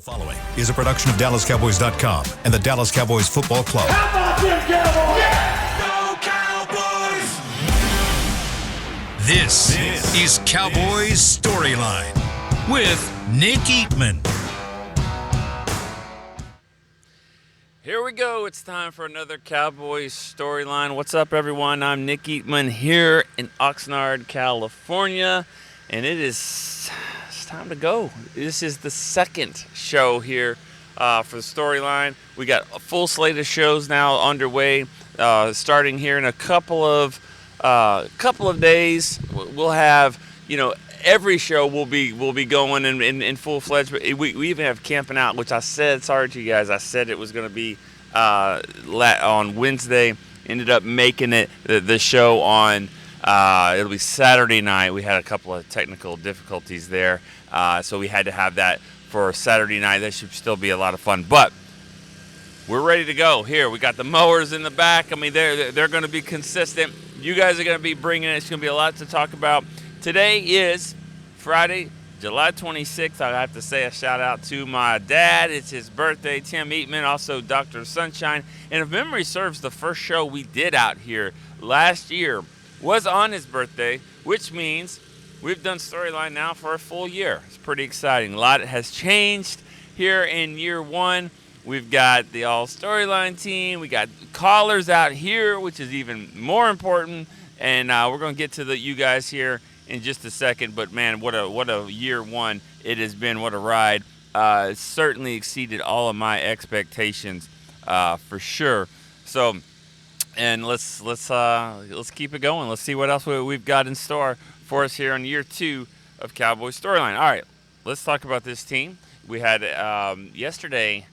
The following is a production of DallasCowboys.com and the Dallas Cowboys Football Club. How about them Cowboys? Yeah! Go Cowboys! This is Cowboys StoryLine with Nick Eatman. Here we go. It's time for another Cowboys Storyline. What's up, everyone? I'm Nick Eatman here in Oxnard, California, and it's time to go. This is the second show here for the Storyline. We got a full slate of shows now underway, starting here in a couple of days. We'll have, every show will be going in full fledged. We even have camping out, which I said, sorry to you guys, I said it was going to be on Wednesday. Ended up making it the show on it'll be Saturday night. We had a couple of technical difficulties there, so we had to have that for Saturday night. That should still be a lot of fun, but we're ready to go. Here we got the mowers in the back. I mean, they're going to be consistent. You guys are going to be bringing it. It's going to be a lot to talk about. Today is Friday, July 26th. I have to say a shout out to my dad. It's his birthday, Tim Eatman, also Dr. Sunshine. And if memory serves, the first show we did out here last year was on his birthday, which means we've done Storyline now for a full year. It's pretty exciting. A lot has changed here in year one. We've got the all Storyline team. We got callers out here, which is even more important. And we're going to get to you guys here in just a second. But, man, what a year one it has been. What a ride. It certainly exceeded all of my expectations for sure. So, and let's keep it going. Let's see what else we've got in store for us here on year two of Cowboys Storyline. All right, let's talk about this team. We had yesterday.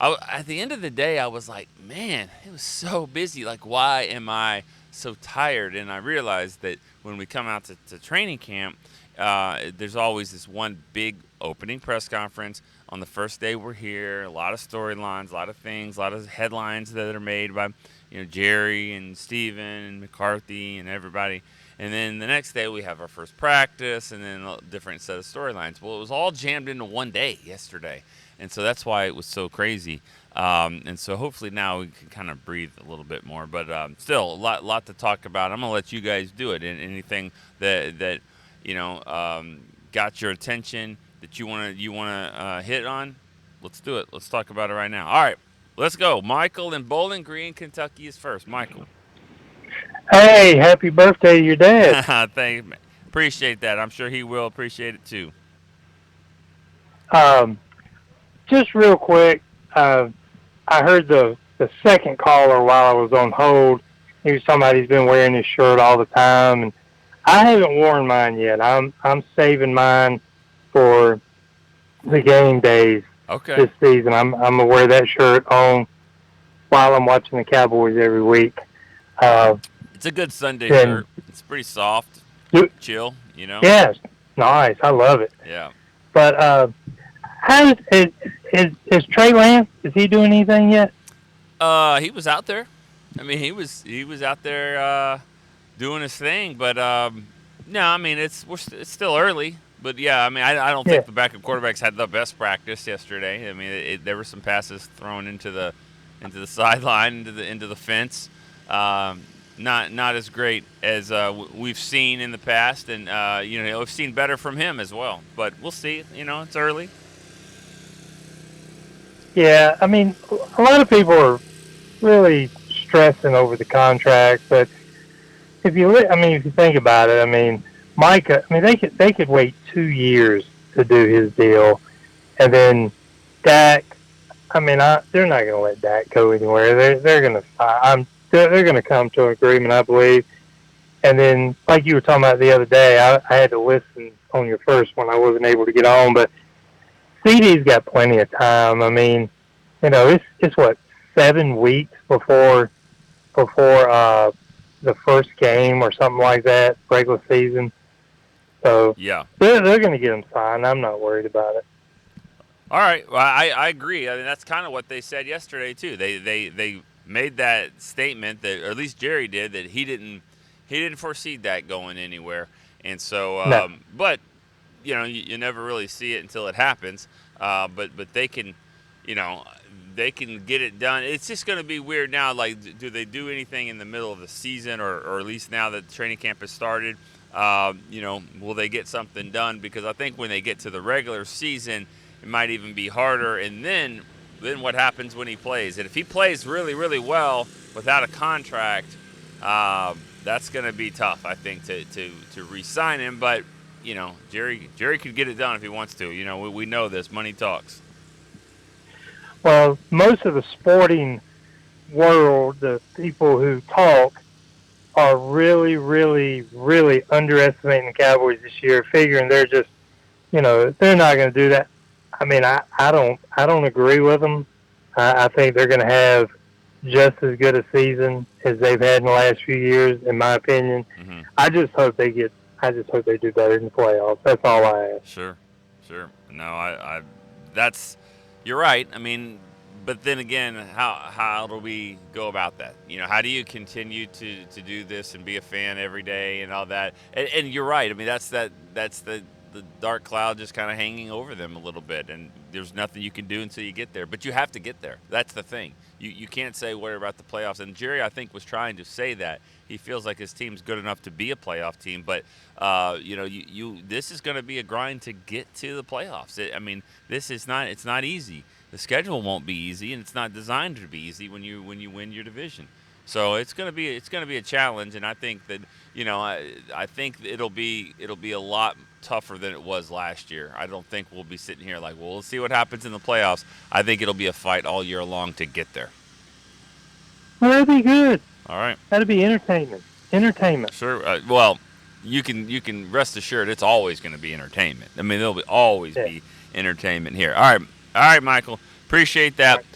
At the end of the day, I was like, man, it was so busy. Like, why am I so tired? And I realized that when we come out to training camp, there's always this one big opening press conference. On the first day we're here, a lot of storylines, a lot of things, a lot of headlines that are made by Jerry and Steven and McCarthy and everybody. And then the next day we have our first practice and then a different set of storylines. Well, it was all jammed into one day yesterday. And so that's why it was so crazy. And so hopefully now we can kind of breathe a little bit more. But still, a lot to talk about. I'm going to let you guys do it. And anything that got your attention that you want to hit on, let's do it. Let's talk about it right now. All right, let's go. Michael in Bowling Green, Kentucky is first. Michael. Hey, happy birthday to your dad. Thank you. Appreciate that. I'm sure he will appreciate it too. Just real quick, I heard the second caller while I was on hold. He was talking about he's been wearing his shirt all the time, and I haven't worn mine yet. I'm saving mine for the game days this season. I'm gonna wear that shirt on while I'm watching the Cowboys every week. It's a good Sunday shirt. It's pretty soft, chill, Yes, nice. I love it. Yeah. But how is Trey Lance? Is he doing anything yet? He was out there. I mean, he was out there doing his thing. But no, I mean it's still early. But yeah, I mean I don't think the backup quarterbacks had the best practice yesterday. I mean there were some passes thrown into the sideline, into the fence. Not as great as we've seen in the past, and we've seen better from him as well. But we'll see. It's early. Yeah, I mean, a lot of people are really stressing over the contract, but if you think about it, I mean, Micah, they could wait 2 years to do his deal, and then Dak. I mean, they're not going to let Dak go anywhere. They're going to come to an agreement, I believe. And then, like you were talking about the other day, I had to listen on your first one. I wasn't able to get on, but CD's got plenty of time. I mean, it's what, 7 weeks before the first game or something like that, regular season. So yeah, they're going to get him signed. I'm not worried about it. All right, well, I agree. I mean, that's kind of what they said yesterday too. They made that statement that, or at least Jerry did, that he didn't foresee that going anywhere. And so, No. But you never really see it until it happens. but they can, you know, they can get it done. It's just going to be weird now. Like, do they do anything in the middle of the season, or at least now that training camp has started? You know, will they get something done? Because I think when they get to the regular season, it might even be harder. And then what happens when he plays? And if he plays really, really well without a contract, that's going to be tough, I think, to re-sign him. But you know, Jerry could get it done if he wants to. You know, we know this. Money talks. Well, most of the sporting world, the people who talk, are really, really, really underestimating the Cowboys this year, figuring they're just, they're not going to do that. I mean, I don't agree with them. I think they're going to have just as good a season as they've had in the last few years, in my opinion. Mm-hmm. I just hope they do better in the playoffs. That's all I ask. Sure. No, you're right. I mean, but then again, how do we go about that? You know, how do you continue to do this and be a fan every day and all that? And you're right. I mean, that's the dark cloud just kind of hanging over them a little bit, and there's nothing you can do until you get there. But you have to get there. That's the thing. You can't say worry about the playoffs. And Jerry, I think, was trying to say that he feels like his team's good enough to be a playoff team. But this is going to be a grind to get to the playoffs. I mean, it's not easy. The schedule won't be easy, and it's not designed to be easy when you win your division. So it's gonna be a challenge, and I think that I think it'll be a lot tougher than it was last year. I don't think we'll be sitting here like, well, we'll see what happens in the playoffs. I think it'll be a fight all year long to get there. Well, that'd be good. All right. That'd be entertainment. Sure. Well, you can rest assured it's always going to be entertainment. I mean, there'll always be entertainment here. All right, Michael. Appreciate that. Right.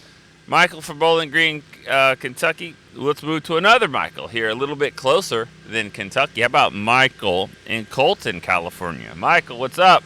Michael from Bowling Green, Kentucky. Let's move to another Michael here, a little bit closer than Kentucky. How about Michael in Colton, California? Michael, what's up?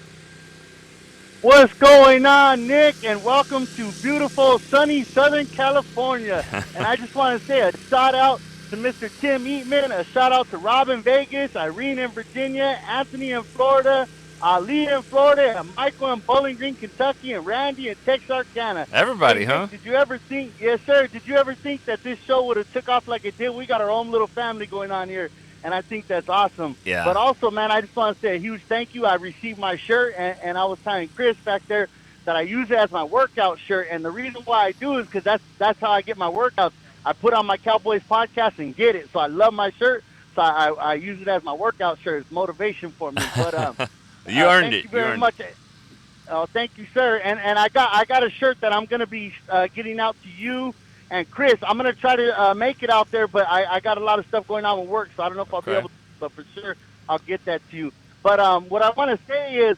What's going on, Nick? And welcome to beautiful, sunny Southern California. And I just want to say a shout out to Mr. Tim Eatman, a shout out to Rob in Vegas, Irene in Virginia, Anthony in Florida, Ali in Florida, and Michael in Bowling Green, Kentucky, and Randy in Texarkana. Everybody, hey, huh? Did you ever think, yes, sir, did you ever think that this show would have took off like it did? We got our own little family going on here, and I think that's awesome. Yeah. But also, man, I just want to say a huge thank you. I received my shirt, and I was telling Chris back there that I use it as my workout shirt, and the reason why I do is because that's how I get my workouts. I put on my Cowboys podcast and get it, so I love my shirt, so I use it as my workout shirt. It's motivation for me, but You earned it. Thank you very much. Oh, thank you, sir. And I got a shirt that I'm going to be getting out to you and Chris. I'm going to try to make it out there, but I got a lot of stuff going on with work, so I don't know if I'll be able to, but for sure I'll get that to you. But what I want to say is,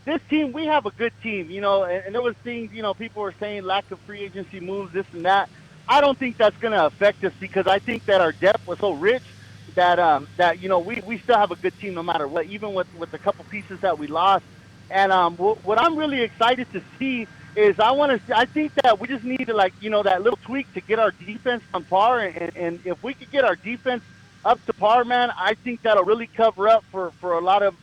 this team, we have a good team, and there was things, people were saying lack of free agency moves, this and that. I don't think that's going to affect us because I think that our depth was so rich that we still have a good team no matter what, even with the couple pieces that we lost. And what I'm really excited to see is I think that we just need to that little tweak to get our defense on par. And if we could get our defense up to par, man, I think that'll really cover up for a lot of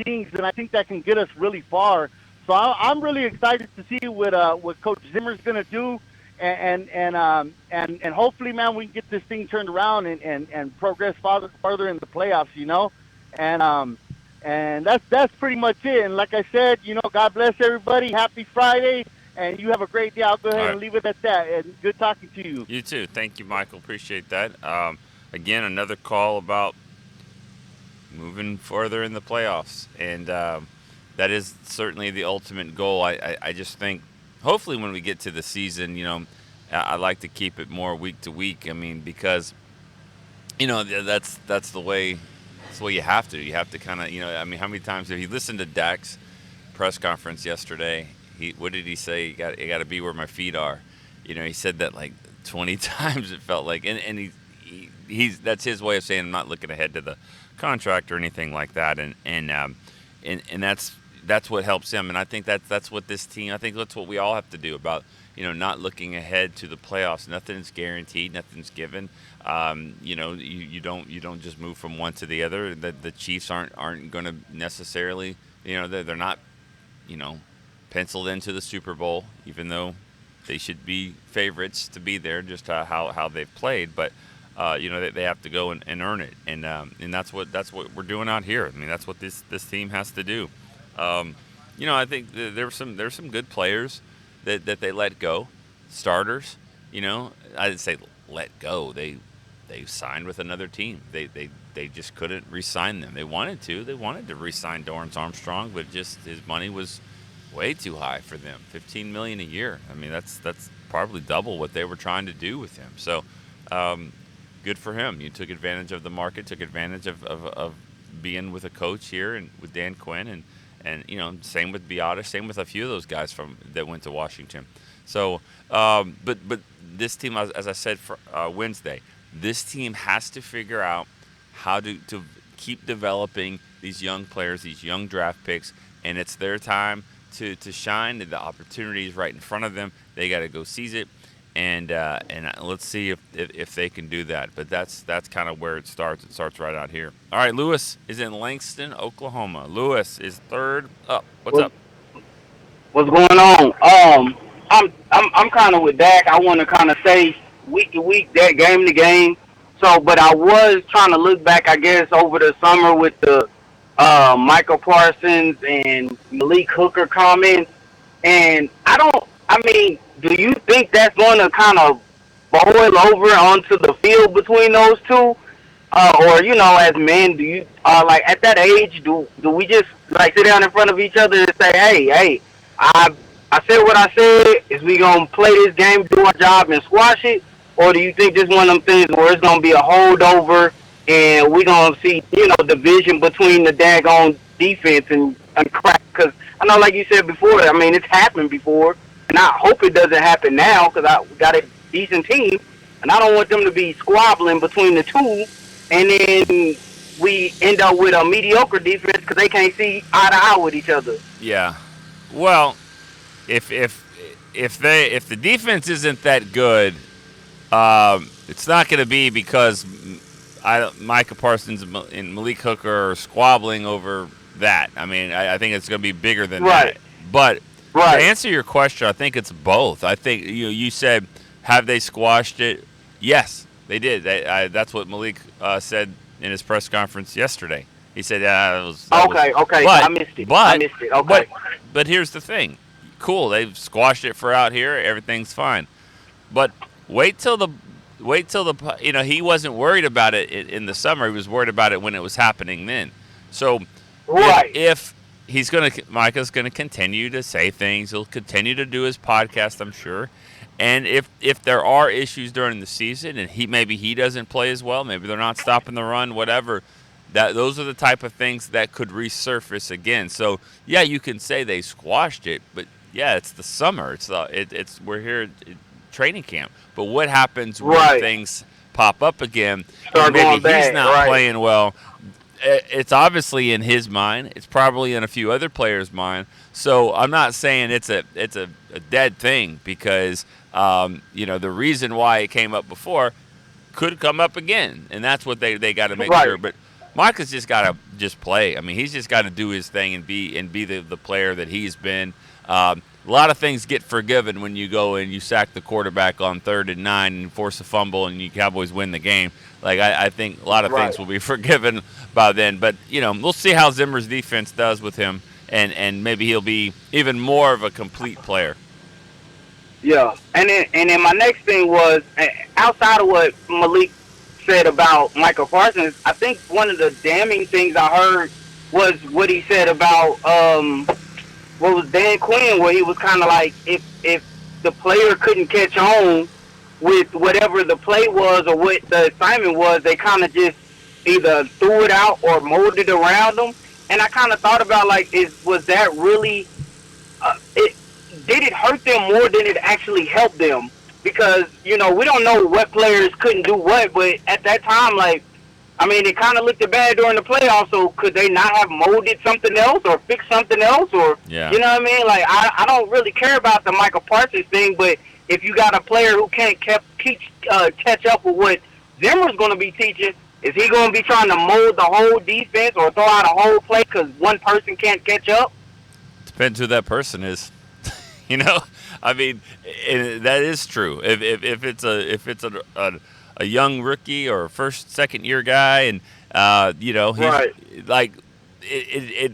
things, and I think that can get us really far. So I'm really excited to see what Coach Zimmer's going to do. And hopefully, man, we can get this thing turned around and progress farther in the playoffs, and that's pretty much it. And like I said, God bless everybody. Happy Friday, and you have a great day. I'll go ahead and leave it at that. And good talking to you. You too. Thank you, Michael. Appreciate that. Again, another call about moving further in the playoffs, and that is certainly the ultimate goal. I just think, hopefully, when we get to the season, I like to keep it more week to week. I mean, because that's the way. That's the way you have to. You have to kind of, I mean, how many times have you listened to Dak's press conference yesterday? What did he say? You got to be where my feet are. He said that like 20 times. It felt like, and he's that's his way of saying I'm not looking ahead to the contract or anything like that. And that's what helps him. And I think that's what this team. I think that's what we all have to do about not looking ahead to the playoffs. Nothing's guaranteed. Nothing's given. You don't just move from one to the other. The Chiefs aren't going to necessarily. They're not penciled into the Super Bowl, even though they should be favorites to be there, just how they've played. But they have to go and earn it, and that's what we're doing out here. I mean, that's what this team has to do. I think there's some good players that they let go, starters. I didn't say let go. They signed with another team. They just couldn't re-sign them. They wanted to re-sign Dorrance Armstrong, but just his money was way too high for them. $15 million a year. I mean, that's probably double what they were trying to do with him. So, good for him. You took advantage of the market, took advantage of being with a coach here and with Dan Quinn, and same with Biadasz, same with a few of those guys that went to Washington. So, but this team, as I said for Wednesday, this team has to figure out how to keep developing these young players, these young draft picks, and it's their time to shine. The opportunity is right in front of them. They got to go seize it, and let's see if they can do that. But that's kind of where it starts. It starts right out here. All right, Lewis is in Langston, Oklahoma. Lewis is third up. What's up? What's going on? I'm kind of with Dak. I want to kind of say week to week, that game to game. So, but I was trying to look back, I guess, over the summer with the Michael Parsons and Malik Hooker comments, and do you think that's going to kind of boil over onto the field between those two? Or, as men, do you, at that age, do we just, sit down in front of each other and say, hey, I said what I said, is we going to play this game, do our job, and squash it? Or do you think this is one of them things where it's going to be a holdover and we're going to see, division between the daggone defense and crack? Because I know, like you said before, it's happened before, and I hope it doesn't happen now because I got a decent team, and I don't want them to be squabbling between the two, and then we end up with a mediocre defense because they can't see eye to eye with each other. Yeah. Well, if the defense isn't that good, it's not going to be because Micah Parsons and Malik Hooker are squabbling over that. I think it's going to be bigger than that. But to answer your question, I think it's both. I think you said, have they squashed it? Yes, they did. That's what Malik said in his press conference yesterday. He said, Okay. But, I missed it. Okay. But here's the thing. Cool, they've squashed it for out here. Everything's fine. But wait till the he wasn't worried about it in the summer. He was worried about it when it was happening then. So if Micah's gonna continue to say things, he'll continue to do his podcast, I'm sure. And if there are issues during the season and he doesn't play as well, maybe they're not stopping the run, whatever, those are the type of things that could resurface again. So yeah, you can say they squashed it, but yeah, it's the summer. We're here at training camp. But what happens when things pop up again? And maybe he's not playing well. It's obviously in his mind. It's probably in a few other players' mind. So I'm not saying it's a dead thing because the reason why it came up before could come up again, and that's what they got to make sure. But Micah's just got to play. He's just got to do his thing and be the player that he's been. A lot of things get forgiven when you go and you sack the quarterback on 3rd and 9 and force a fumble and you Cowboys win the game. I think a lot of things will be forgiven by then. But, we'll see how Zimmer's defense does with him, and maybe he'll be even more of a complete player. Yeah, and then my next thing was, outside of what Malik said about Michael Parsons, I think one of the damning things I heard was what he said about what was Dan Quinn, where he was kind of like, if the player couldn't catch on with whatever the play was or what the assignment was, they kind of just either threw it out or molded around them. And I kind of thought about, was that really did it hurt them more than it actually helped them? Because, we don't know what players couldn't do what, but at that time, it kind of looked bad during the playoffs, so could they not have molded something else or fixed something else? Or, yeah. You know what I mean? I don't really care about the Michael Parsons thing, but if you got a player who can't catch up with what Zimmer's going to be teaching, is he going to be trying to mold the whole defense or throw out a whole play because one person can't catch up? Depends who that person is. You know, I mean, that is true. If it's a young rookie or first second year guy, and he's Right. like it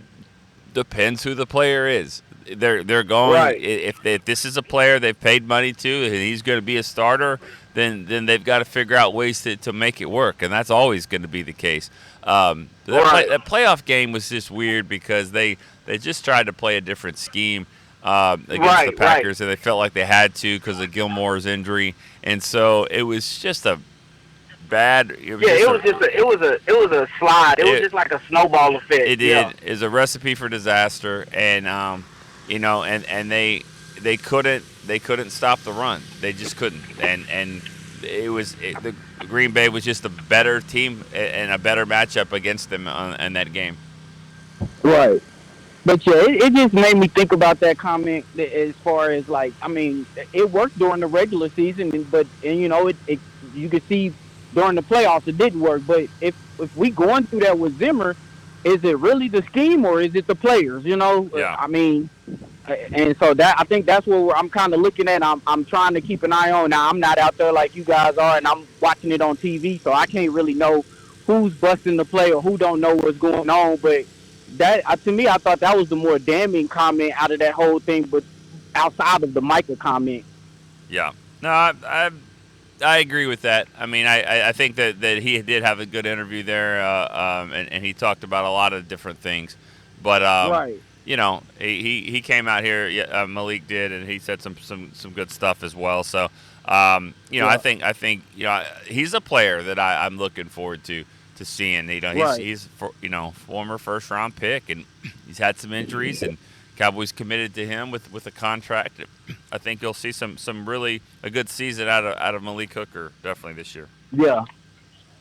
depends who the player is. They're going Right. if this is a player they've paid money to and he's going to be a starter, then they've got to figure out ways to make it work, and that's always going to be the case. That playoff game was just weird because they just tried to play a different scheme against the Packers, and they felt like they had to because of Gilmore's injury, and so it was just a bad. It was a slide. It was just like a snowball effect. It did. It was a recipe for disaster, and and they couldn't stop the run. They just couldn't, and the Green Bay was just a better team and a better matchup against them in that game. Right. But yeah, it just made me think about that comment as far as like, I mean, it worked during the regular season, but it you could see during the playoffs it didn't work. But if we going through that with Zimmer, is it really the scheme or is it the players? Yeah. I mean, and so that I think that's what I'm kind of looking at. I'm trying to keep an eye on. Now I'm not out there like you guys are, and I'm watching it on TV, so I can't really know who's busting the play or who don't know what's going on, but. That to me, I thought that was the more damning comment out of that whole thing, but outside of the Micah comment. Yeah, no, I agree with that. I mean, I think that he did have a good interview there, and he talked about a lot of different things. But right. He came out here, Malik did, and he said some good stuff as well. So I think he's a player that I'm looking forward to seeing. He's former first round pick, and he's had some injuries, and Cowboys committed to him with a contract. I think you'll see some really a good season out of Malik Hooker definitely this year. Yeah.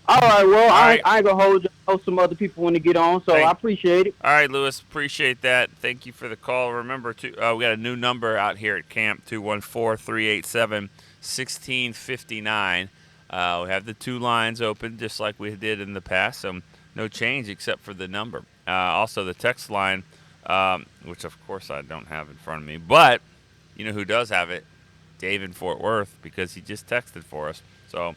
All right. Well, I ain't gonna hold you. I know some other people want to get on, so I appreciate it. All right, Lewis, appreciate that. Thank you for the call. Remember, we got a new number out here at camp: 214-387-1659. We have the two lines open just like we did in the past, so no change except for the number. Also, the text line, which of course I don't have in front of me, but you know who does have it? Dave in Fort Worth, because he just texted for us. So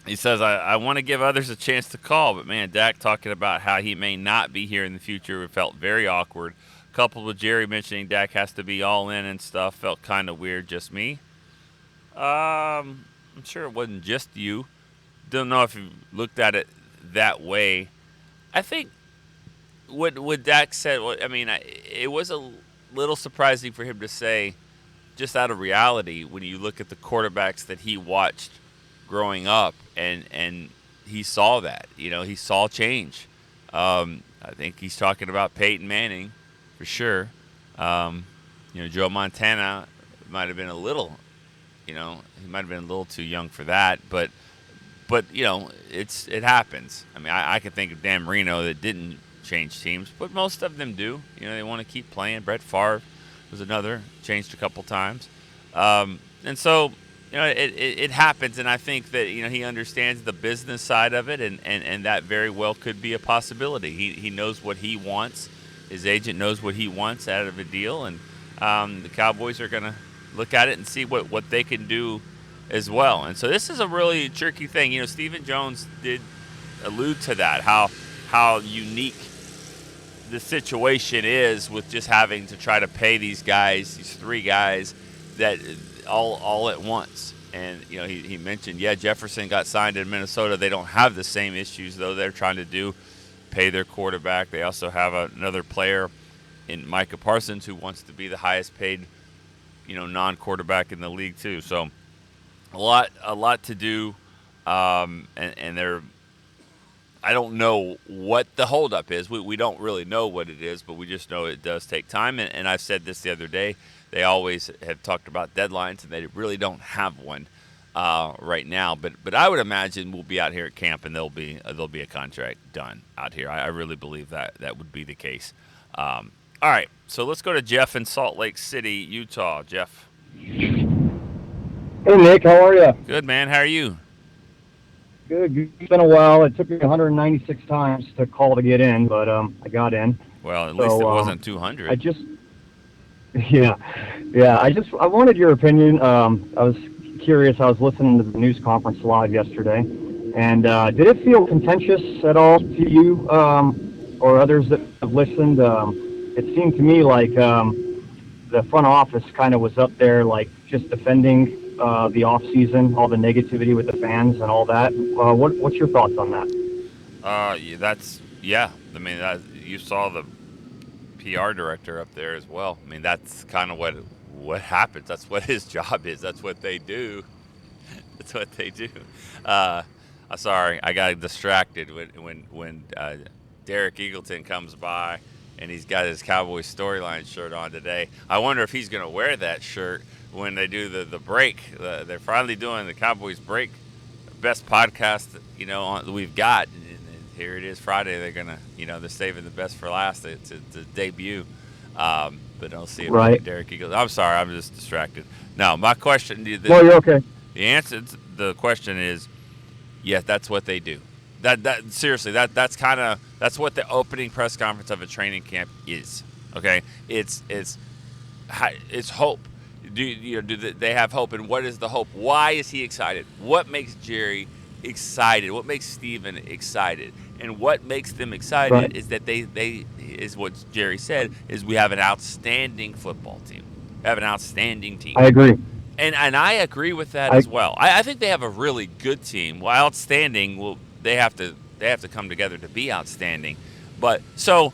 he says, I want to give others a chance to call, but man, Dak talking about how he may not be here in the future, it felt very awkward. Coupled with Jerry mentioning Dak has to be all in and stuff, felt kind of weird. Just me? I'm sure it wasn't just you. Don't know if you looked at it that way. I think what Dak said, it was a little surprising for him to say, just out of reality, when you look at the quarterbacks that he watched growing up, and he saw that. He saw change. I think he's talking about Peyton Manning for sure. Joe Montana might have been a little. He might have been a little too young for that, but it happens. I mean, I can think of Dan Marino that didn't change teams, but most of them do. They want to keep playing. Brett Favre was another, changed a couple times, and so it happens. And I think that he understands the business side of it, and that very well could be a possibility. He knows what he wants. His agent knows what he wants out of a deal, and the Cowboys are going to look at it and see what they can do as well. And so this is a really tricky thing. Stephen Jones did allude to that, how unique the situation is with just having to try to pay these three guys that all at once. And he mentioned, Jefferson got signed in Minnesota. They don't have the same issues though. They're trying to pay their quarterback. They also have another player in Micah Parsons who wants to be the highest paid non-quarterback in the league too. So a lot to do, and they're. I don't know what the holdup is. We don't really know what it is, but we just know it does take time. And I said this the other day. They always have talked about deadlines, and they really don't have one right now. But I would imagine we'll be out here at camp, and there'll be a contract done out here. I really believe that would be the case. All right, so let's go to Jeff in Salt Lake City, Utah. Jeff. Hey, Nick, how are you? Good, man. How are you? Good. It's been a while. It took me 196 times to call to get in, but I got in. Well, at least it So wasn't I 200. just, yeah, yeah. I wanted your opinion. I was curious. I was listening to the news conference live yesterday, and did it feel contentious at all to you or others that have listened? It seemed to me like the front office kind of was up there, like just defending the off season, all the negativity with the fans and all that. What's your thoughts on that? Yeah, yeah. I mean, you saw the PR director up there as well. I mean, that's kind of what happens. That's what his job is. That's what they do. That's what they do. Uh, I'm sorry, I got distracted when Derek Eagleton comes by and he's got his Cowboys storyline shirt on today. I wonder if he's going to wear that shirt when they do the break. They're finally doing the Cowboys break, best podcast we've got. And here it is Friday. They're gonna they're saving the best for last to debut. But I'll see if Right. Derek Eagleton. I'm sorry, I'm just distracted. No, my question. Well, you're okay. The answer to the question is, yes, that's what they do. That seriously, that's what the opening press conference of a training camp is. Okay, it's hope. Do they have hope, and what is the hope? Why is he excited? What makes Jerry excited? What makes Steven excited? And what makes them excited Right. is that they is what Jerry said is we have an outstanding football team. We have an outstanding team. I agree. And I agree with that I- as well. I think they have a really good team. While outstanding, well, they have to come together to be outstanding. But so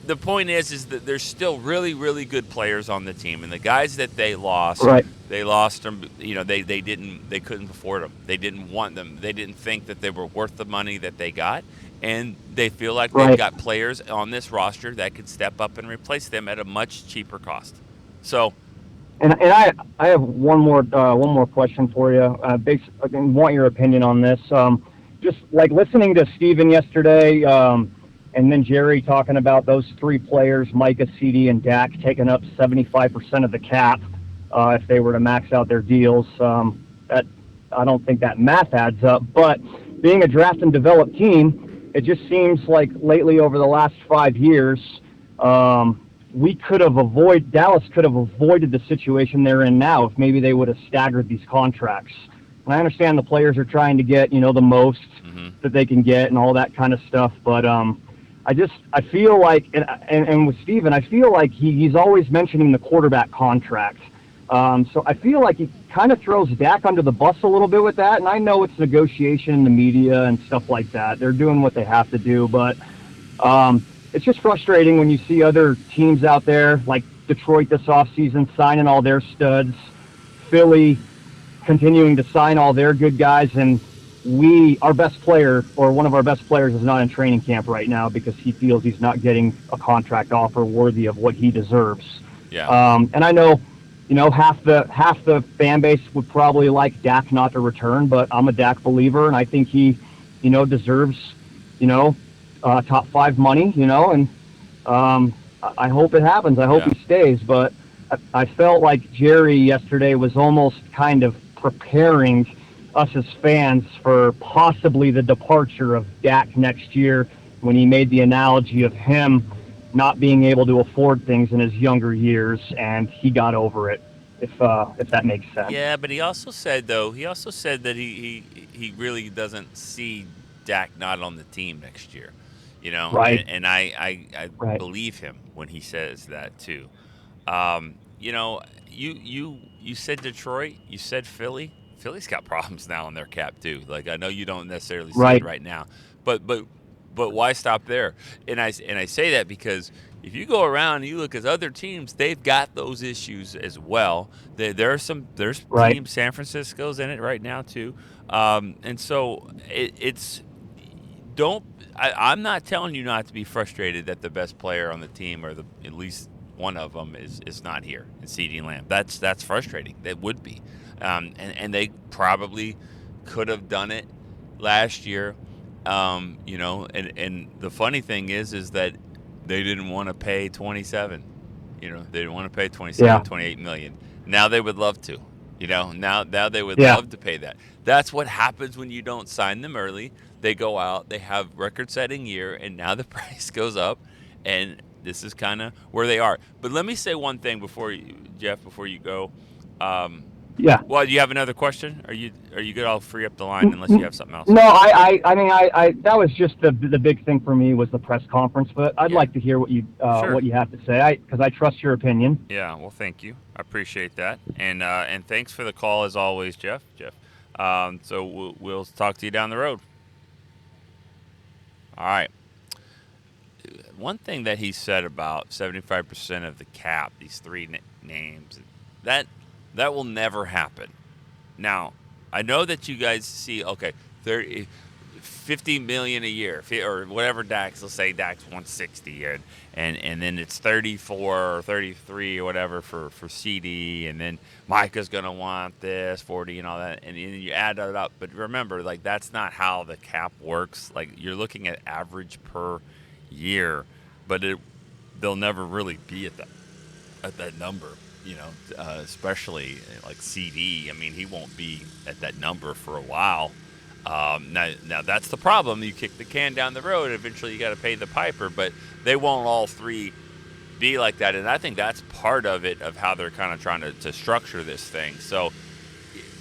the point is that there's still really, really good players on the team, and the guys that they lost, Right. they lost them. They couldn't afford them. They didn't want them. They didn't think that they were worth the money that they got, and they feel like they've Right. got players on this roster that could step up and replace them at a much cheaper cost. So. And I have one more question for you. I want your opinion on this. Just like listening to Steven yesterday, and then Jerry talking about those three players, Micah, CD, and Dak, taking up 75% of the cap if they were to max out their deals. That I don't think that math adds up. But being a draft and develop team, it just seems like lately over the last 5 years. Dallas could have avoided the situation they're in now if maybe they would have staggered these contracts. And I understand the players are trying to get, the most that they can get and all that kind of stuff. But I feel like, and with Steven, I feel like he's always mentioning the quarterback contract. So I feel like he kind of throws Dak under the bus a little bit with that. And I know it's negotiation in the media and stuff like that. They're doing what they have to do. But it's just frustrating when you see other teams out there, like Detroit this offseason, signing all their studs, Philly continuing to sign all their good guys, and our best player, or one of our best players, is not in training camp right now because he feels he's not getting a contract offer worthy of what he deserves. Yeah. And I know, half the fan base would probably like Dak not to return, but I'm a Dak believer, and I think he, deserves, top 5 money, and I hope it happens. I hope he stays, but I felt like Jerry yesterday was almost kind of preparing us as fans for possibly the departure of Dak next year when he made the analogy of him not being able to afford things in his younger years, and he got over it, if that makes sense. Yeah, but he also said that he really doesn't see Dak not on the team next year. Right. And I Right. believe him when he says that too. You said Detroit, you said Philly. Philly's got problems now on their cap too. Like I know you don't necessarily see it right now, but why stop there? And I say that because if you go around and you look at other teams, they've got those issues as well. There's Right. teams, San Francisco's in it right now too, and so it's don't. I'm not telling you not to be frustrated that the best player on the team, or at least one of them, is not here. It's CeeDee Lamb. That's frustrating. That would be, and they probably could have done it last year. And the funny thing is that they didn't want to pay 27. They didn't want to pay 27, 28 million. Now they would love to. Now they would Yeah. love to pay that. That's what happens when you don't sign them early. They go out, they have record-setting year, and now the price goes up, and this is kind of where they are. But let me say one thing before you go. Yeah. Well, do you have another question? Are you good? I'll free up the line unless you have something else. No, I that was just the big thing for me was the press conference, but I'd like to hear what you Sure. what you have to say, because I trust your opinion. Yeah, well, thank you. I appreciate that, and thanks for the call as always, Jeff. So we'll talk to you down the road. All right. One thing that he said about 75% of the cap, these three names, that will never happen. Now, I know that you guys see, okay, $50 million a year, or whatever Dak's, let's say Dak's 160, and then it's 34 or 33 or whatever for CD, and then Micah's gonna want this 40 and all that, and then you add that up. But remember, like, that's not how the cap works. Like, you're looking at average per year, but they'll never really be at that number. Especially like CD. I mean, he won't be at that number for a while. Now that's the problem. You kick the can down the road. Eventually, you got to pay the piper. But they won't all three be like that. And I think that's part of it, of how they're kind of trying to structure this thing. So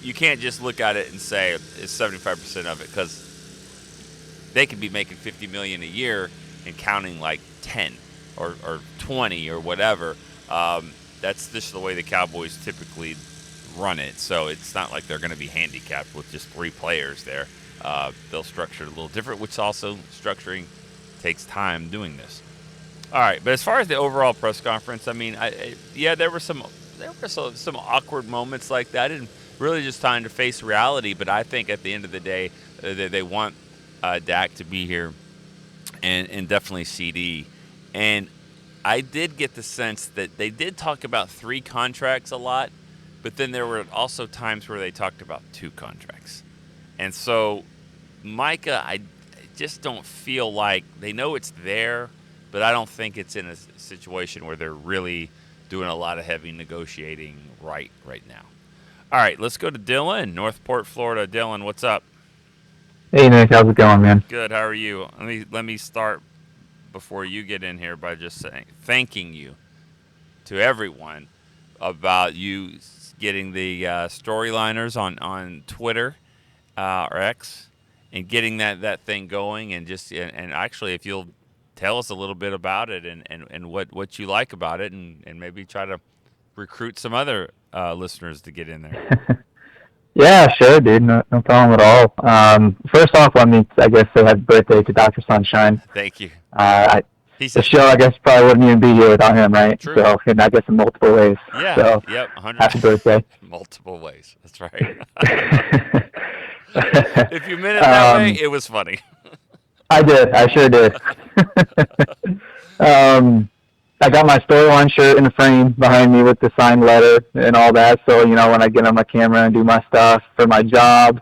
you can't just look at it and say it's 75% of it, because they could be making $50 million a year and counting like 10 or 20 or whatever. That's just the way the Cowboys typically run it. So it's not like they're going to be handicapped with just three players there. They'll structure it a little different, which also structuring takes time doing this. All right, but as far as the overall press conference, I mean, there were some awkward moments like that, and really just time to face reality. But I think at the end of the day, they want Dak to be here, and definitely CD. And I did get the sense that they did talk about 3 contracts a lot, but then there were also times where they talked about 2 contracts. And so Micah, I just don't feel like they know it's there, but I don't think it's in a situation where they're really doing a lot of heavy negotiating right now. All right, let's go to Dylan, Northport, Florida. Dylan, what's up? Hey, Nick. How's it going, man? Good. How are you? Let me start before you get in here by just thanking you to everyone about you getting the storyliners on Twitter or X, and getting that thing going, and actually, if you'll tell us a little bit about it and what you like about it, and maybe try to recruit some other listeners to get in there. Yeah, sure, dude. No problem at all. First off, I guess say happy birthday to Dr. Sunshine. Thank you. The show, I guess, probably wouldn't even be here without him, right? True. So, and I guess in multiple ways. Yeah. So, yep. 100%. Happy birthday. Multiple ways. That's right. If you meant it that way, it was funny. I did. I sure did. I got my StoryLine shirt in the frame behind me with the signed letter and all that. So, when I get on my camera and do my stuff for my job,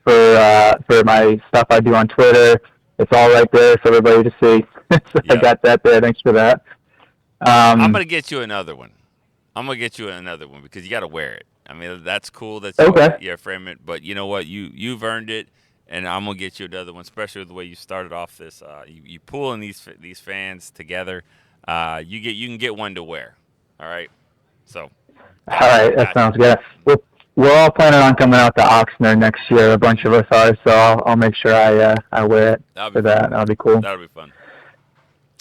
for my stuff I do on Twitter, it's all right there for everybody to see. So I got that there. Thanks for that. I'm going to get you another one. Because you got to wear it. I mean, that's cool. That's okay. Yeah, frame it. But you know what? You've earned it, and I'm going to get you another one, especially with the way you started off this. You pulling these fans together. You can get one to wear. All right. So. All right, that sounds good. We're all planning on coming out to Oxnard next year. A bunch of us are, so I'll make sure I wear it for that. That'll be cool. That'll be fun.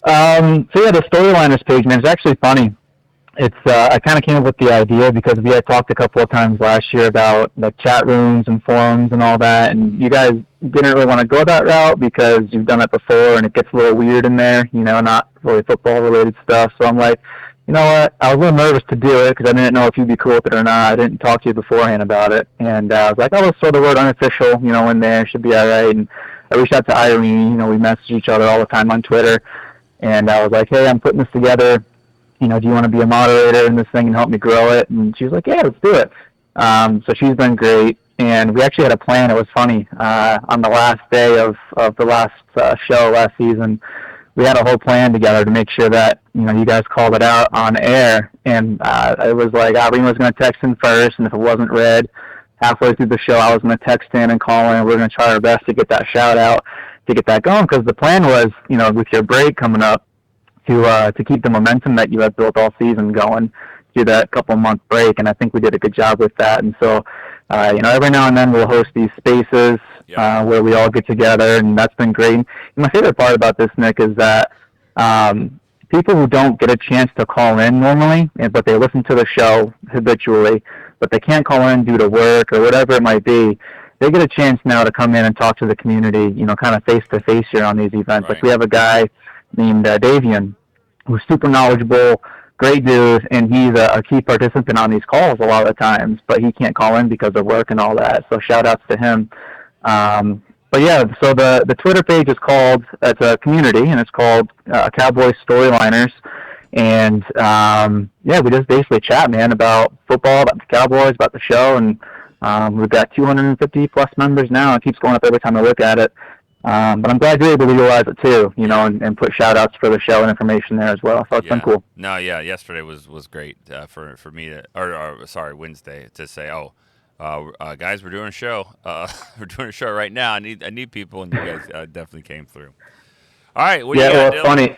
So yeah, the Storyliners page, man, it's actually funny. It's I kind of came up with the idea because we had talked a couple of times last year about like chat rooms and forums and all that, and you guys didn't really want to go that route because you've done it before and it gets a little weird in there, not really football related stuff. So I'm like, you know what? I was a little nervous to do it because I didn't know if you'd be cool with it or not. I didn't talk to you beforehand about it, and I was like, oh, let's throw the word unofficial, in there. Should be all right. And I reached out to Irene. We message each other all the time on Twitter, and I was like, hey, I'm putting this together. Do you want to be a moderator in this thing and help me grow it? And she was like, yeah, let's do it. So she's been great. And we actually had a plan. It was funny. On the last day of the last show last season, we had a whole plan together to make sure that, you guys called it out on air. And it was like Irene was going to text in first, and if it wasn't read halfway through the show, I was going to text in and call in. We're going to try our best to get that shout out, to get that going, because the plan was, with your break coming up, to keep the momentum that you had built all season going through that couple-month break, and I think we did a good job with that. And so, every now and then we'll host these spaces where we all get together, and that's been great. And my favorite part about this, Nick, is that people who don't get a chance to call in normally, but they listen to the show habitually, but they can't call in due to work or whatever it might be, they get a chance now to come in and talk to the community, kind of face-to-face here on these events. Right. Like we have a guy named Davian, who's super knowledgeable, great dude, and he's a key participant on these calls a lot of the times, but he can't call in because of work and all that, so shout-outs to him. But yeah, so the Twitter page is called, it's a community, and it's called Cowboys Storyliners, and we just basically chat, man, about football, about the Cowboys, about the show, and we've got 250-plus members now. It keeps going up every time I look at it. But I'm glad you're able to utilize it too, and put shout-outs for the show and information there as well. So it's been cool. No, yeah, yesterday was great for me to, Wednesday, to say, guys, we're doing a show. We're doing a show right now. I need people, and you guys definitely came through. All right, what do you got, Dylan? Funny.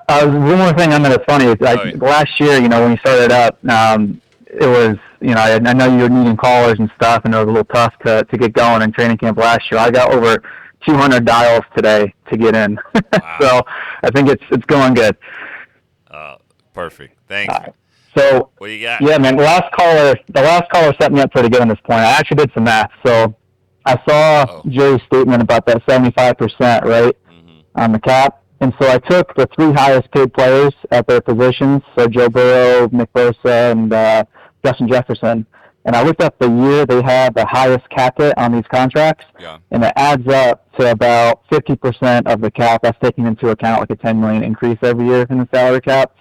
One more thing that's funny is last year, when you started up, it was, I know you were needing callers and stuff, and it was a little tough to get going in training camp last year. I got over 200 dials today to get in. Wow. So I think it's going good. Perfect. Thanks. So what do you got? Yeah, man. The last caller set me up pretty good on this point. I actually did some math. So I saw Jerry's statement about that 75%, right, on the cap. And so I took the three highest paid players at their positions, so Joe Burrow, Nick Bosa, and Justin Jefferson. And I looked up the year they had the highest cap hit on these contracts, and it adds up to about 50% of the cap. That's taking into account like a $10 million increase every year in the salary cap.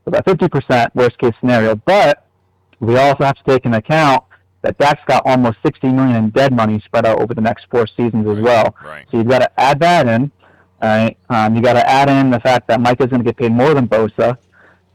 So about 50% worst case scenario. But we also have to take into account that Dak's got almost $60 million in dead money spread out over the next 4 seasons as well. Right. So you've got to add that in. All right. You got to add in the fact that Mike is going to get paid more than Bosa.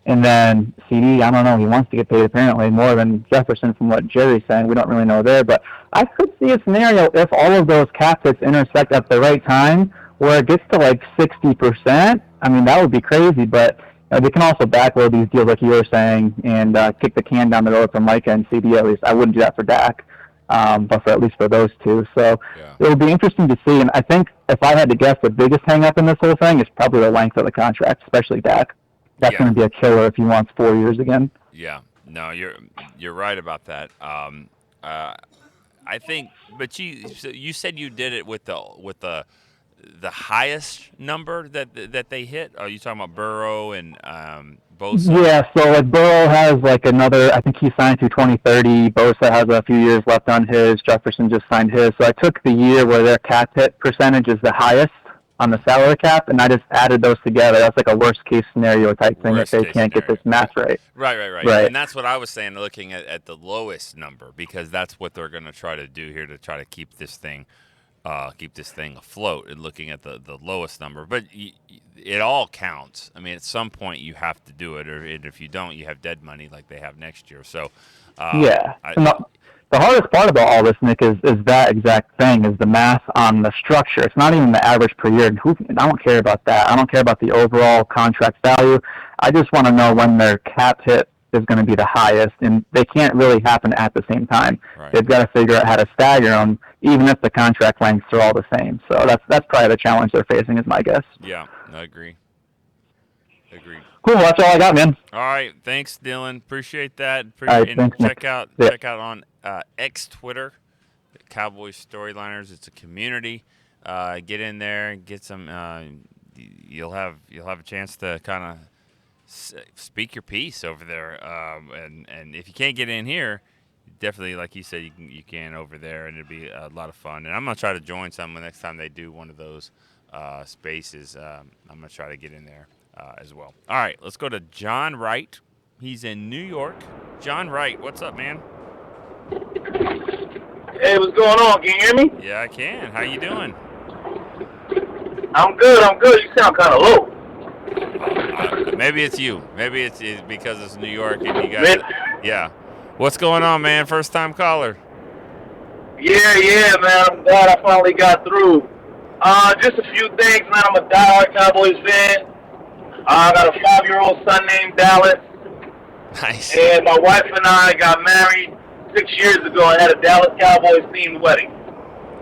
And then CD, I don't know, he wants to get paid apparently more than Jefferson from what Jerry's saying. We don't really know there. But I could see a scenario if all of those cap hits intersect at the right time where it gets to like 60%. I mean, that would be crazy. But they can also backload these deals like you were saying and kick the can down the road for Micah and CD at least. I wouldn't do that for Dak, but for at least for those two. So it will be interesting to see. And I think if I had to guess, the biggest hang-up in this whole thing is probably the length of the contract, especially Dak. That's going to be a killer if he wants 4 years again. Yeah, no, you're right about that. I think, but you said you did it with the highest number that they hit. Are you talking about Burrow and Bosa? Yeah, so like Burrow has like another. I think he signed through 2030. Bosa has a few years left on his. Jefferson just signed his. So I took the year where their cap hit percentage is the highest on the salary cap, and I just added those together. That's like a worst-case scenario type thing if they can't get this math right. Right. And that's what I was saying, looking at the lowest number, because that's what they're going to try to do here to try to keep this thing afloat, and looking at the lowest number. But it all counts. I mean, at some point you have to do it, or if you don't, you have dead money like they have next year. So the hardest part about all this, Nick, is that exact thing, is the math on the structure. It's not even the average per year. I don't care about that. I don't care about the overall contract value. I just want to know when their cap hit is going to be the highest, and they can't really happen at the same time. Right. They've got to figure out how to stagger them, even if the contract lengths are all the same. So that's probably the challenge they're facing, is my guess. Yeah, I agree. Cool. That's all I got, man. All right. Thanks, Dylan. Appreciate that. All right, thanks, check out on X Twitter, Cowboys Storyliners. It's a community. Get in there and get some. You'll have a chance to kind of speak your piece over there. And if you can't get in here, definitely, like you said, you can over there, and it'll be a lot of fun. And I'm gonna try to join some the next time they do one of those spaces. I'm gonna try to get in there as well. All right, let's go to John Wright. He's in New York. John Wright, what's up, man? Hey, what's going on? Can you hear me? Yeah, I can. How you doing? I'm good. You sound kind of low. Maybe it's you. Maybe it's because it's New York and you guys. Yeah. What's going on, man? First time caller. Yeah, man. I'm glad I finally got through. Just a few things, man. I'm a diehard Cowboys fan. I got a 5-year-old son named Dallas. Nice. And my wife and I got married 6 years ago and had a Dallas Cowboys themed wedding.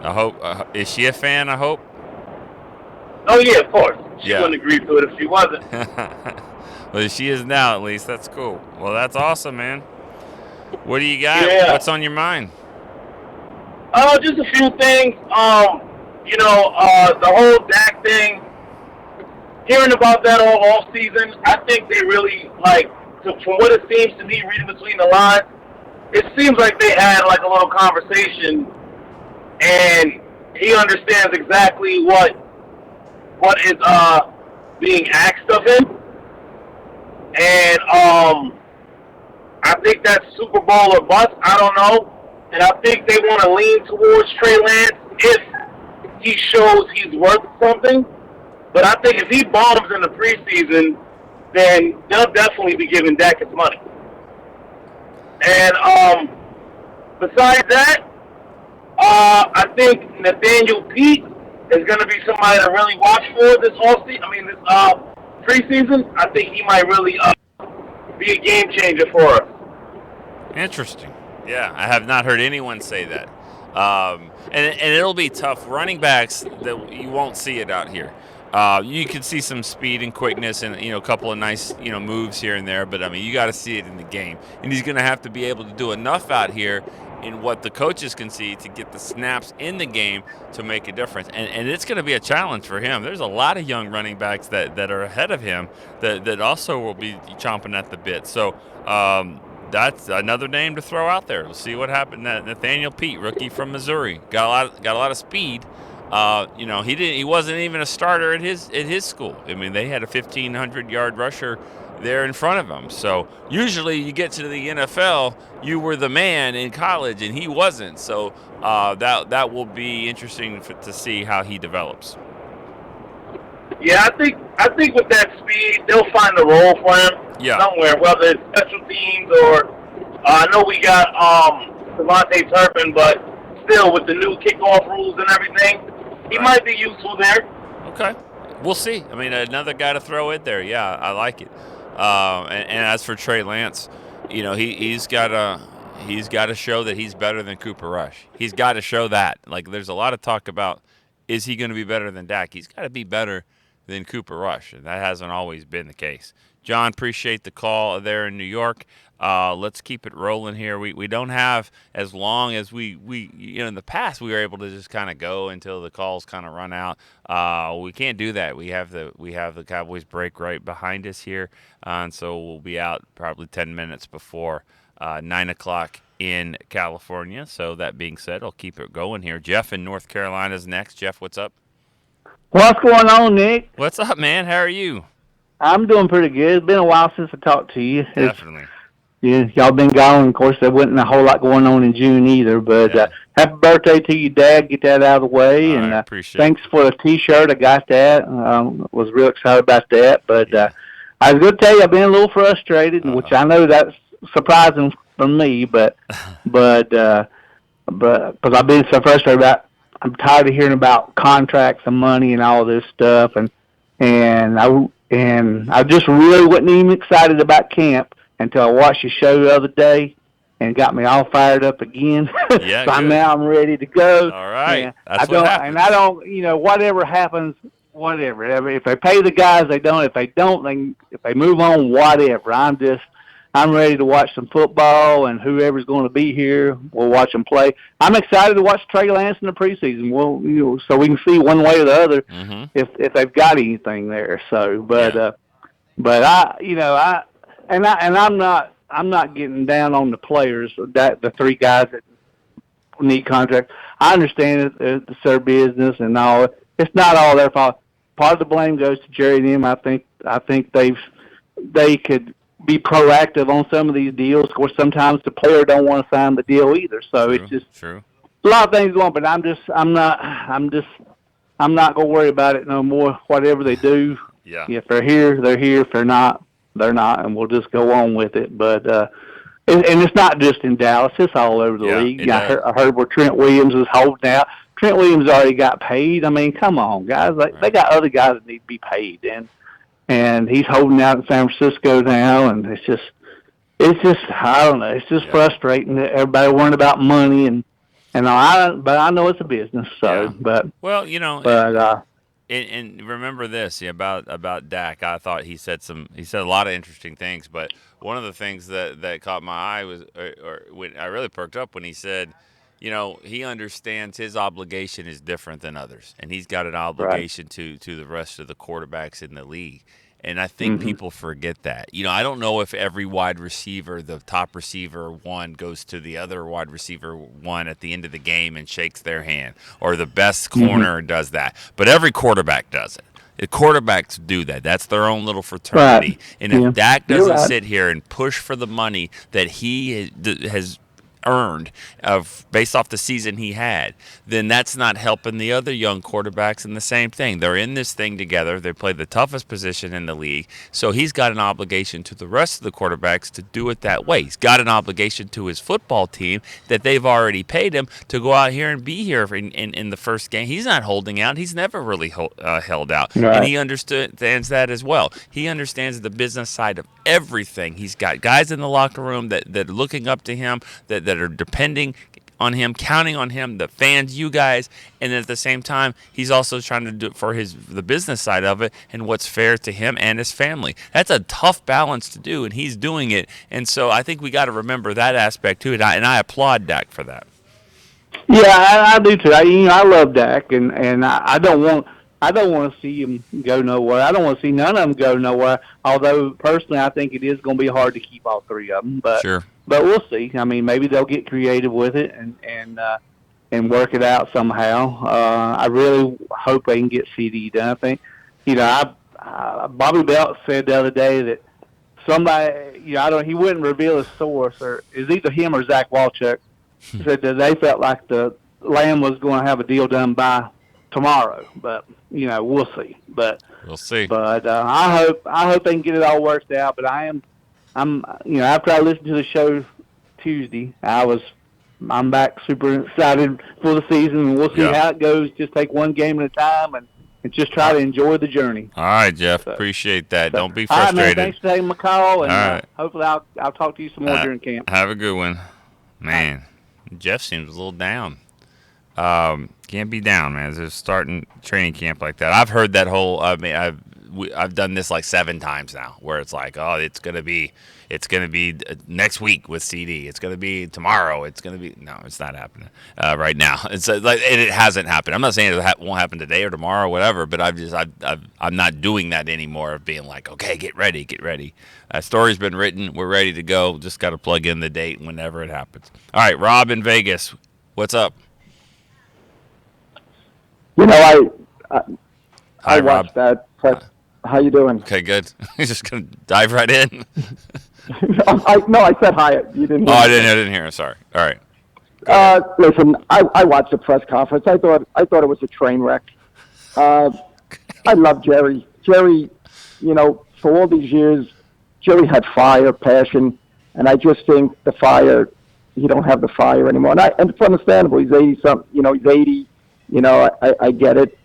I hope. Is she a fan? I hope. Oh yeah, of course. She Yeah. wouldn't agree to it if she wasn't. Well, she is now, at least. That's cool. Well, that's awesome, man. What do you got? Yeah. What's on your mind? Just a few things. The whole Dak thing. Hearing about that all off season, I think they really from what it seems to me, reading between the lines, it seems like they had like a little conversation, and he understands exactly what is being asked of him, and I think that's Super Bowl or bust. I don't know, and I think they want to lean towards Trey Lance if he shows he's worth something. But I think if he bombs in the preseason, then they'll definitely be giving Dak his money. And besides that, I think Nathaniel Pete is going to be somebody to really watch for this preseason. I think he might really be a game changer for us. Interesting. Yeah, I have not heard anyone say that. And it'll be tough. Running backs, that you won't see it out here. You can see some speed and quickness and a couple of nice moves here and there, but I mean you got to see it in the game. And he's going to have to be able to do enough out here in what the coaches can see to get the snaps in the game to make a difference. And it's going to be a challenge for him. There's a lot of young running backs that are ahead of him that also will be chomping at the bit. So that's another name to throw out there. We'll see what happened. Nathaniel Pete, rookie from Missouri, got a lot of speed. He wasn't even a starter at his school. I mean, they had a 1,500-yard rusher there in front of him. So usually you get to the NFL, you were the man in college, and he wasn't. So that will be interesting to see how he develops. Yeah, I think with that speed, they'll find a role for him somewhere, whether it's special teams or I know we got Devontae Turpin, but still with the new kickoff rules and everything, he might be useful there. Okay, we'll see. I mean, another guy to throw in there. Yeah, I like it. And as for Trey Lance, he's got to show that he's better than Cooper Rush. He's got to show that. Like, there's a lot of talk about, is he going to be better than Dak? He's got to be better than Cooper Rush, and that hasn't always been the case. John, appreciate the call there in New York. Let's keep it rolling here. We don't have as long as we in the past we were able to just kind of go until the calls kind of run out. We can't do that. We have the Cowboys break right behind us here, and so we'll be out probably 10 minutes before 9 o'clock in California. So that being said, I'll keep it going here. Jeff in North Carolina is next. Jeff, what's up? What's going on, Nick? What's up, man? How are you? I'm doing pretty good. It's been a while since I talked to you. Definitely. Yeah, y'all been gone. Of course, there wasn't a whole lot going on in June either. But happy birthday to you, Dad. Get that out of the way. I and appreciate thanks for the T-shirt. I got that. Was real excited about that. But I was going to tell you, I've been a little frustrated, which I know that's surprising for me. But because I've been so frustrated I'm tired of hearing about contracts and money and all this stuff. And I just really wasn't even excited about camp until I watched your show the other day and got me all fired up again. Yeah, so now I'm ready to go. All right. And That's what happens. And I don't, whatever happens, whatever. I mean, if they pay the guys, they don't. If they don't, if they move on, whatever. I'm ready to watch some football, and whoever's going to be here, we'll watch them play. I'm excited to watch Trey Lance in the preseason. So we can see one way or the other if they've got anything there. So, I'm not getting down on the players, the three guys that need contracts. I understand it's their business and all. It's not all their fault. Part of the blame goes to Jerry and them. I think they could be proactive on some of these deals. Of course, sometimes the player don't want to sign the deal either. So it's just true. A lot of things going on, but I'm not going to worry about it no more. Whatever they do, Yeah. If they're here, they're here. If they're not, they're not, and we'll just go on with it. But and it's not just in Dallas; it's all over the league. I heard where Trent Williams is holding out. Trent Williams already got paid. I mean, come on, guys! They got other guys that need to be paid, and he's holding out in San Francisco now, and it's just I don't know. It's just frustrating that everybody worrying about money and but I know it's a business. So, but well, and remember this about Dak. I thought he said a lot of interesting things, but one of the things that caught my eye was, or when I really perked up when he said, he understands his obligation is different than others, and he's got an obligation to the rest of the quarterbacks in the league. And I think people forget that. I don't know if every wide receiver, the top receiver one, goes to the other wide receiver one at the end of the game and shakes their hand, or the best corner does that. But every quarterback does it. The quarterbacks do that. That's their own little fraternity. Right. And if Dak doesn't sit here and push for the money that he has earned based off the season he had, then that's not helping the other young quarterbacks. And the same thing, they're in this thing together. They play the toughest position in the league, so he's got an obligation to the rest of the quarterbacks to do it that way. He's got an obligation to his football team that they've already paid him to go out here and be here in the first game. He's not holding out. He's never really held out, and he understands that as well. He understands the business side of everything. He's got guys in the locker room that are looking up to him, that are depending on him, counting on him, the fans, you guys, and at the same time, he's also trying to do it for the business side of it and what's fair to him and his family. That's a tough balance to do, and he's doing it. And so I think we got to remember that aspect too, and I applaud Dak for that. Yeah, I do too. I love Dak, and I don't want to see him go nowhere. I don't want to see none of them go nowhere. Although personally, I think it is going to be hard to keep all three of them. But sure. But we'll see. I mean, maybe they'll get creative with it and work it out somehow. I really hope they can get CD done. I think, Bobby Belt said the other day that somebody, he wouldn't reveal his source, or is either him or Zach Walchuk, said that they felt like the Lamb was going to have a deal done by tomorrow. But we'll see. But we'll see. But I hope they can get it all worked out. But I'm after I listened to the show Tuesday, I'm back super excited for the season, and we'll see how it goes. Just take one game at a time and just try to enjoy the journey. All right, Jeff. Appreciate that. Don't be frustrated. All right, man, thanks for taking my call, and hopefully I'll talk to you some more during camp. Have a good one. Man, Jeff seems a little down. Can't be down, man. Just starting training camp like that. I've heard that whole. I've done this like 7 times now, where it's like, oh, it's gonna be next week with CD. It's gonna be tomorrow. It's gonna be it's not happening right now. It's it hasn't happened. I'm not saying it won't happen today or tomorrow or whatever, but I'm not doing that anymore. Of being like, okay, get ready. Story's been written. We're ready to go. Just got to plug in the date whenever it happens. All right, Rob in Vegas, what's up? I watched that press. How you doing? Okay, good. You're just gonna dive right in. I said hi. You didn't. I didn't hear. Sorry. All right. Listen, I watched the press conference. I thought it was a train wreck. I love Jerry. Jerry, for all these years, Jerry had fire, passion, and I just think the fire. He don't have the fire anymore, and it's understandable. He's 80-something. He's 80. I get it.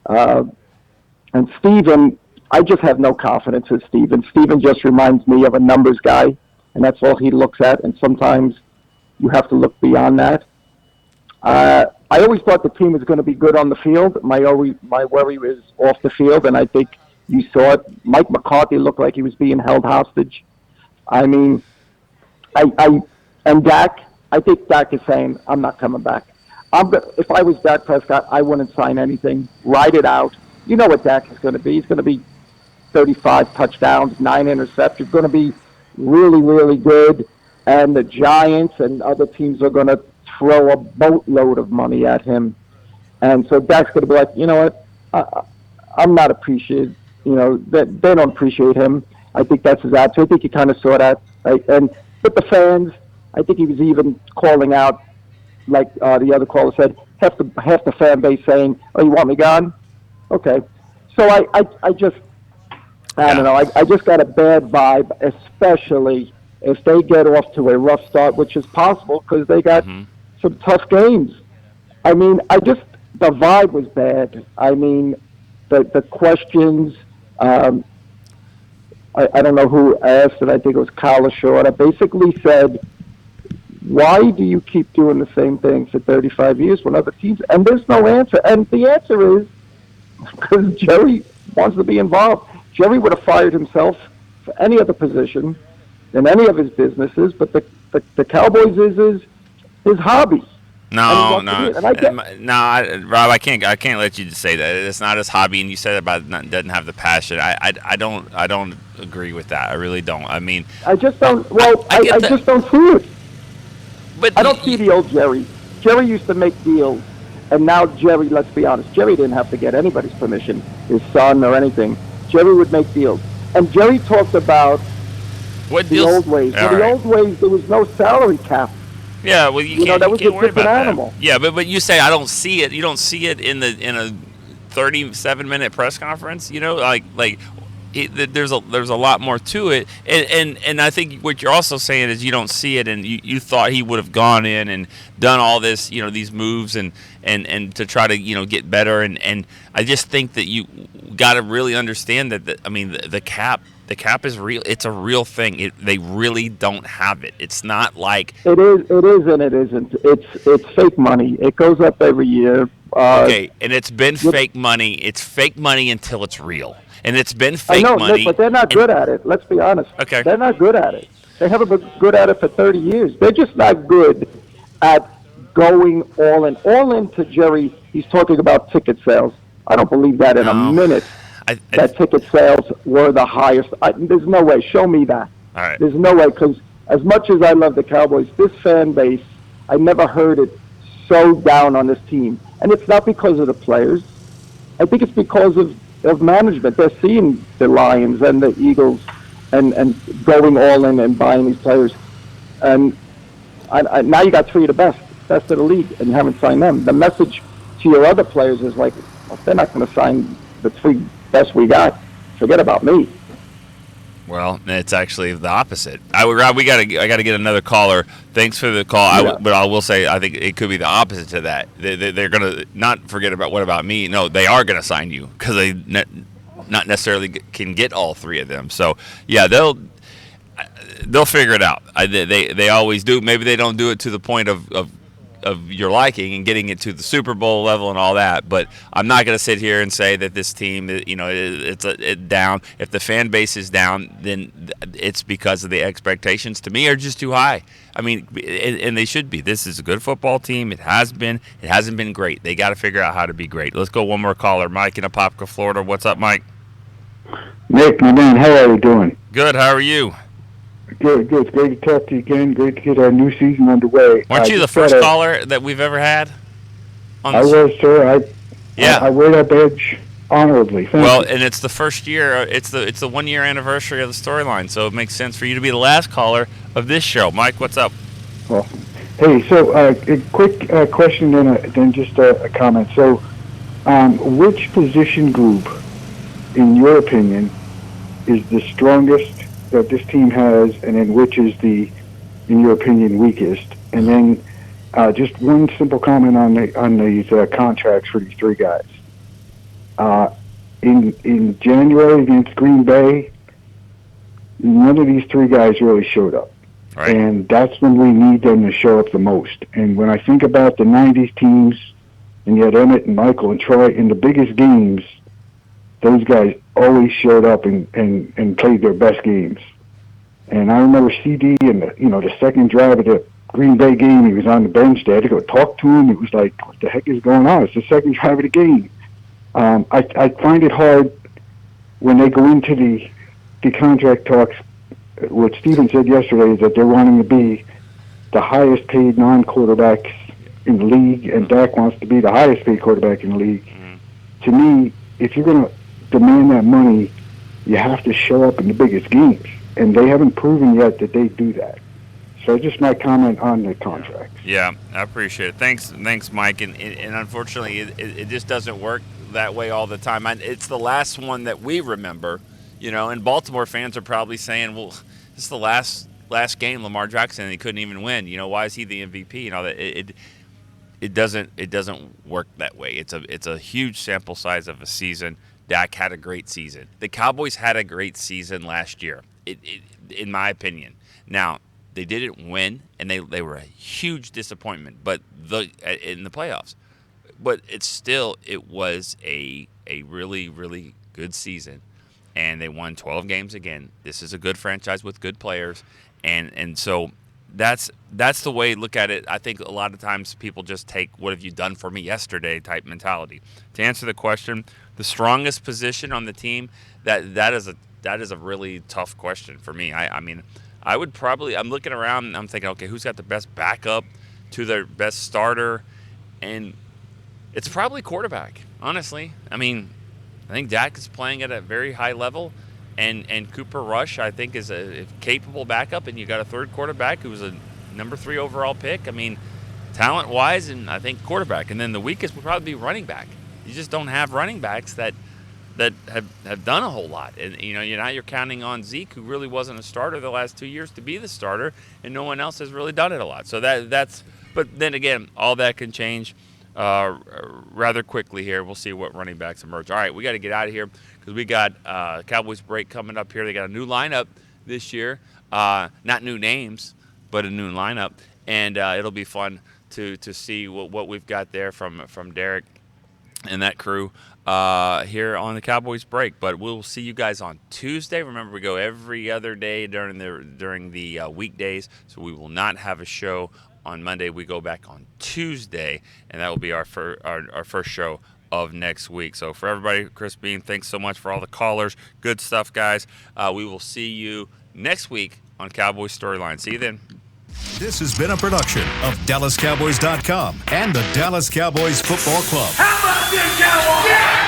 And Steven, I just have no confidence in Steven. Steven just reminds me of a numbers guy, and that's all he looks at, and sometimes you have to look beyond that. I always thought the team was going to be good on the field. My worry was off the field, and I think you saw it. Mike McCarthy looked like he was being held hostage. I mean, and Dak, I think Dak is saying, I'm not coming back. If I was Dak Prescott, I wouldn't sign anything. Ride it out. You know what Dak is going to be. He's going to be 35 touchdowns, 9 interceptions. He's going to be really, really good. And the Giants and other teams are going to throw a boatload of money at him. And so Dak's going to be like, you know what, I'm not appreciated. They don't appreciate him. I think that's his attitude. I think he kind of saw that. Right? And with the fans, I think he was even calling out, like the other caller said, half the fan base saying, oh, you want me gone? Okay. So I don't know. I just got a bad vibe, especially if they get off to a rough start, which is possible because they got some tough games. I mean, the vibe was bad. I mean, the questions. I don't know who asked it. I think it was Kyle Shorter. Basically said, "Why do you keep doing the same thing for 35 years when other teams?" And there's no answer. And the answer is because Jerry wants to be involved. Jerry would have fired himself for any other position in any of his businesses, but the Cowboys is his hobby. No, Rob, I can't let you say that. It's not his hobby, and you said about doesn't have the passion. I don't agree with that. I really don't. I mean, I just don't. Well, I just don't see it. But I don't see the old Jerry. Jerry used to make deals, and now Jerry. Let's be honest. Jerry didn't have to get anybody's permission, his son or anything. Jerry would make deals, and Jerry talked about the old ways. Well, the old ways, there was no salary cap. Yeah, well, you can't, that was you can't a worry different about animal. that. Yeah, but you say I don't see it. You don't see it in a 37-minute press conference. You know, there's a lot more to it, and I think what you're also saying is you don't see it, and you thought he would have gone in and done all this, these moves and to try to get better, and I just think that you got to really understand that the cap is real. It's a real thing. They really don't have it. It's not like it is and it isn't. It's fake money. It goes up every year. Okay, and it's been fake money. It's fake money until it's real. And it's been fake money. But they're not good at it. Let's be honest. Okay. They're not good at it. They haven't been good at it for 30 years. They're just not good at going all in. All in to Jerry, he's talking about ticket sales. I don't believe that in a minute. That ticket sales were the highest. There's no way. Show me that. All right. There's no way, because as much as I love the Cowboys, this fan base, I never heard it so down on this team. And it's not because of the players. I think it's because of management. They're seeing the Lions and the Eagles and going all in and buying these players. And now you got three of the best of the league, and you haven't signed them. The message to your other players is like, well, they're not going to sign the three best we got. Forget about me. Well, it's actually the opposite. Rob, I got to get another caller. Thanks for the call. But I will say I think it could be the opposite to that. They're going to not forget about what about me. No, they are going to sign you because they not necessarily can get all three of them. So yeah, they'll figure it out. They always do. Maybe they don't do it to the point of your liking and getting it to the Super Bowl level and all that, but I'm not going to sit here and say that this team, it's down. If the fan base is down, then it's because of the expectations. To me, are just too high. I mean, and they should be. This is a good football team. It has been. It hasn't been great. They got to figure out how to be great. Let's go one more caller. Mike in Apopka, Florida. What's up, Mike? Nick, my man, how are you doing? Good. How are you? Good. It's great to talk to you again. Great to get our new season underway. Weren't you the first caller that we've ever had? I was, sir. I wear that badge honorably. Thank you. And it's the first year. It's the 1 year anniversary of the Storyline, so it makes sense for you to be the last caller of this show. Mike, what's up? Well, hey, so a quick question, then just a comment. So, which position group, in your opinion, is the strongest that this team has, and then which is in your opinion, weakest? And then just one simple comment on these contracts for these three guys. In January against Green Bay, none of these three guys really showed up. Right. And that's when we need them to show up the most. And when I think about the 90s teams, and you had Emmett and Michael and Troy, in the biggest games, those guys always showed up and played their best games. And I remember CD in the second drive of the Green Bay game, he was on the bench. They had to go talk to him. It was like, what the heck is going on? It's the second drive of the game. I find it hard when they go into the contract talks. What Steven said yesterday is that they're wanting to be the highest paid non-quarterbacks in the league, and Dak wants to be the highest paid quarterback in the league. Mm-hmm. To me, if you're going to demand that money, you have to show up in the biggest games, and they haven't proven yet that they do that. So just my comment on the contract. Yeah, I appreciate it. Thanks, Mike. And unfortunately, it just doesn't work that way all the time. It's the last one that we remember, And Baltimore fans are probably saying, well, this is the last game Lamar Jackson, and he couldn't even win. Why is he the MVP? It doesn't work that way. It's a huge sample size of a season. Dak had a great season. The Cowboys had a great season last year, in my opinion. Now, they didn't win, and they were a huge disappointment. But in the playoffs, but it was a really, really good season, and they won 12 games again. This is a good franchise with good players, and so that's the way to look at it. I think a lot of times people just take "what have you done for me yesterday" type mentality. To answer the question, the strongest position on the team, that is a really tough question for me. I mean, I would probably, I'm looking around and I'm thinking, okay, who's got the best backup to their best starter? And it's probably quarterback, honestly. I mean, I think Dak is playing at a very high level, and Cooper Rush, I think, is a capable backup, and you got a third quarterback who's a number 3 overall pick. I mean, talent-wise, and I think quarterback. And then the weakest would probably be running back. You just don't have running backs that have done a whole lot. And, you're counting on Zeke, who really wasn't a starter the last 2 years, to be the starter, and no one else has really done it a lot. So but then again, all that can change rather quickly here. We'll see what running backs emerge. All right, we got to get out of here because we got Cowboys break coming up here. They got a new lineup this year. Not new names, but a new lineup. And it'll be fun to see what we've got there from Derek and that crew here on the Cowboys break. But we'll see you guys on Tuesday. Remember, we go every other day during the weekdays, so we will not have a show on Monday. We go back on Tuesday, and that will be our first show of next week. So for everybody, Chris Bean, thanks so much for all the callers. Good stuff, guys. We will see you next week on Cowboys Storyline. See you then. This has been a production of DallasCowboys.com and the Dallas Cowboys Football Club. How about this, Cowboys? Yeah!